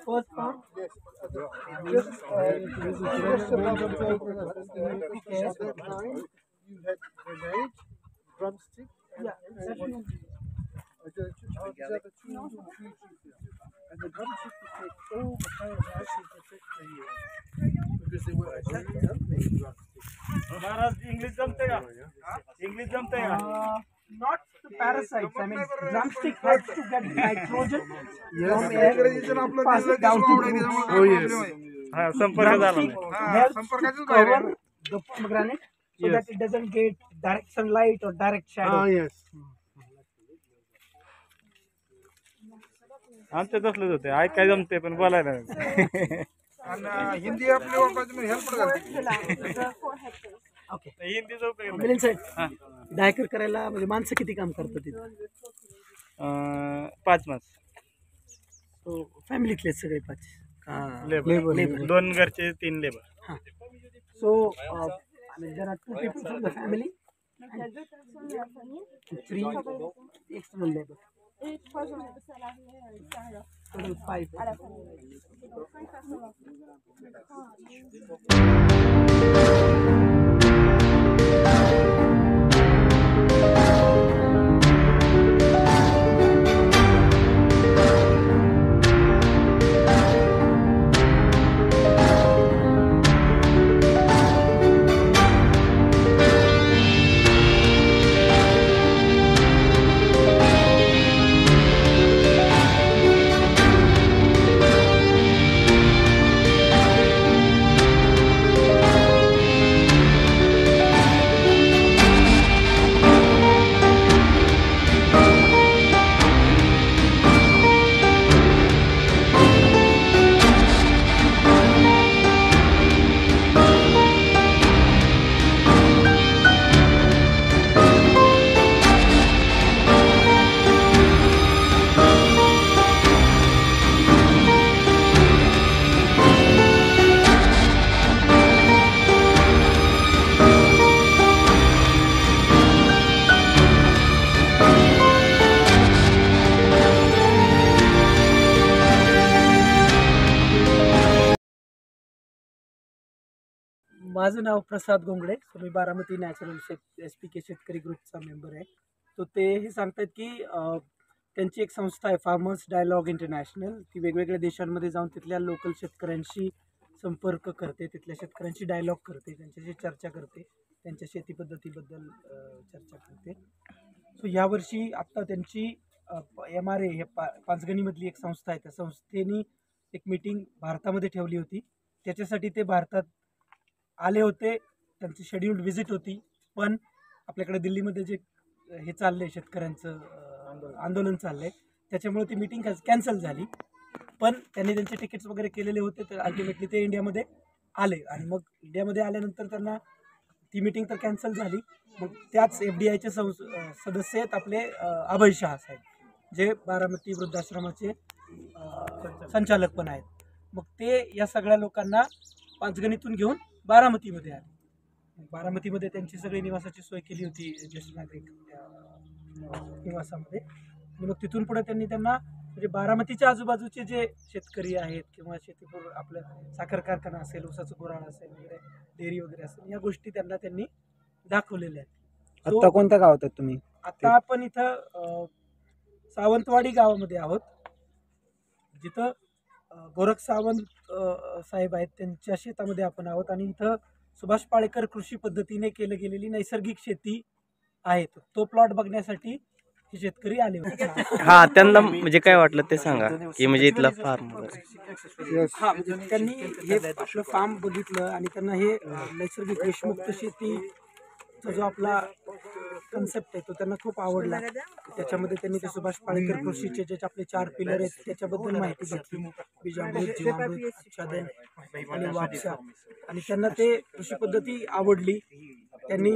First part, you had grenade, drumstick, and the drumstick to take all the fire ashes that took the year because they were exactly unmade drumsticks. Maharaj English जमते का? English जमते का? Not the parasites. I mean, drumstick helps to get nitrogen from air, pass it down to the roots. Oh yes. हाँ संपर्क झाला Drumstick helps to cover the pomegranate so that it doesn't get direct sunlight or direct shadow. Yes. आमच्या तसलंच होते ऐकाय जमते पण बोलायला हिंदी आपले वापरायचे म्हणजे हेल्प करते. Okay. हिंदीचा उपयोग मिलिंद साहेब, डायकर करायला म्हणजे माणसं किती काम करतात तिथे? 5 माणसं So फॅमिलीतले सगळे 5 लेबर 2 घरचे 3 labour. So I mean, there are 2 people from the family and 3 external labor. Et 3 jours de salariés extérieurs. Total 5. À la famille. Donc 5 personnes. माझं नाव प्रसाद गोंगडे. मी बारामती नॅचरल SPK शेतकरी ग्रुपचा मेंबर आहे. तो ते हे सांगतात की त्यांची एक संस्था आहे फार्मर्स डायलॉग इंटरनॅशनल. ती वेगवेगळ्या देशांमध्ये जाऊन तिथल्या लोकल शेतकऱ्यांशी संपर्क करते, तिथल्या शेतकऱ्यांशी डायलॉग करते, त्यांच्याशी चर्चा करते, त्यांच्या शेती पद्धतीबद्दल चर्चा करते. सो यावर्षी आत्ता त्यांची MRA हे पाचगणीमधली एक संस्था आहे, त्या संस्थेने एक मीटिंग भारतामध्ये ठेवली होती. त्याच्यासाठी ते भारतात आले होते. त्यांची शेड्यूल्ड व्हिजिट होती, पण आपल्याकडे दिल्लीमध्ये जे हे चाललंय शेतकऱ्यांचं आंदोलन चाललंय त्याच्यामुळे ती मीटिंग कॅन्सल झाली. पण त्यांनी त्यांचे तिकीट्स वगैरे केलेले होते, तर अल्टिमेटली ते इंडियामध्ये आले. आणि मग इंडियामध्ये आल्यानंतर त्यांना ती मीटिंग तर कॅन्सल झाली. मग त्याच FDIचे सदस्य आहेत आपले अभय शहा साहेब, जे बारामती वृद्धाश्रमाचे संचालक पण आहेत. मग ते या सगळ्या लोकांना पाचगणीतून घेऊन बारामतीमध्ये आले. बारामतीमध्ये त्यांची सगळी निवासाची सोय केली होती ज्येष्ठ नागरिक निवासामध्ये. आणि मग तिथून पुढे त्यांनी त्यांना म्हणजे बारामतीच्या आजूबाजूचे जे शेतकरी आहेत किंवा शेतीपूर आपलं साखर कारखाना असेल, ऊसाचं गुराळ असेल वगैरे, डेअरी वगैरे असेल, या गोष्टी त्यांनी दाखवलेल्या आहेत. आता कोणत्या गावात आहेत तुम्ही? आता आपण इथं सावंतवाडी गावामध्ये आहोत, जिथं गोरख सावंत साहेब आहेत त्यांच्या शेतामध्ये आपण आहोत. आणि इथं सुभाष पाळेकर कृषी पद्धतीने केली गेलेली नैसर्गिक शेती आहे, तो प्लॉट बघण्यासाठी हे शेतकरी आले होते. हा, त्यांना म्हणजे काय वाटलं ते सांगा की म्हणजे इथला फार्म हा, म्हणजे त्यांनी हे आपलं फार्म बघितलं आणि त्यांना हे नैसर्गिक विषमुक्त शेती बेसचा जो आपला कन्सेप्ट आहे तो त्यांना खूप आवडला. त्याच्यामध्ये त्यांनी ते सुभाष पाळेकर कृषीचे जे आपले 4 पिलर आहेत त्याच्याबद्दल माहिती घेतली. बीजामृत, जीवामृत, आच्छादन आणि वापसा. आणि त्यांना ते कृषी पद्धती आवडली. त्यांनी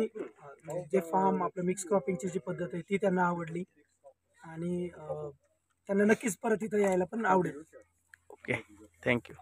जे फार्म आपलं मिक्स क्रॉपिंगची जी पद्धत आहे ती त्यांना आवडली. आणि त्यांना नक्कीच परत इथं यायला पण आवडेल. Okay, thank you.